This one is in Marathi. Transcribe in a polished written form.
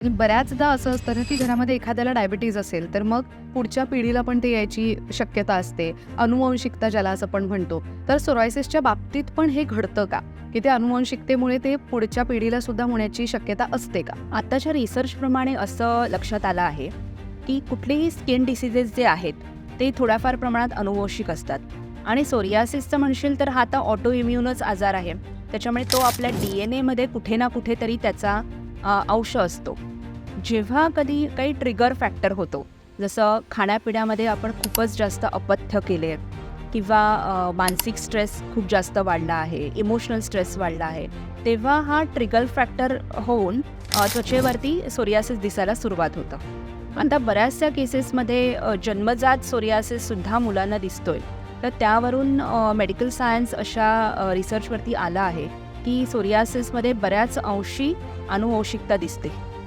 म्हणजे बऱ्याचदा असं असतं ना, की घरामध्ये एखाद्याला डायबिटीज असेल, तर मग पुढच्या पिढीला पण ते यायची शक्यता असते. अनुवंशिकता ज्याला असं आपण म्हणतो. तर सोरायसिसच्या बाबतीत पण हे घडतं का? की ते अनुवंशिकतेमुळे ते पुढच्या पिढीला सुद्धा होण्याची शक्यता असते का? आताच्या रिसर्चप्रमाणे असं लक्षात आलं आहे की कुठलेही स्किन डिसीजेस जे आहेत ते थोड्याफार प्रमाणात अनुवंशिक असतात. आणि सोरियासिसचं म्हणशील तर हा आता ऑटो इम्युनच आजार आहे. त्याच्यामुळे तो आपल्या DNA मध्ये कुठे ना कुठेतरी त्याचा अंश असतो. जेव्हा कधी काही ट्रिगर फॅक्टर होतो, जसं खाण्यापिण्यामध्ये आपण खूपच जास्त अपथ्य केले किंवा मानसिक स्ट्रेस खूप जास्त वाढला आहे, इमोशनल स्ट्रेस वाढला आहे, तेव्हा हा ट्रिगर फॅक्टर होऊन त्वचेवरती सोरियासिस दिसायला सुरुवात होतं. आता बऱ्याचशा केसेसमध्ये जन्मजात सोरियासिससुद्धा मुलांना दिसतोय. तर त्यावरून मेडिकल सायन्स अशा रिसर्चवरती आला आहे की सोरियासिसमध्ये बऱ्याच अंशी अनुवंशिकता दिसते.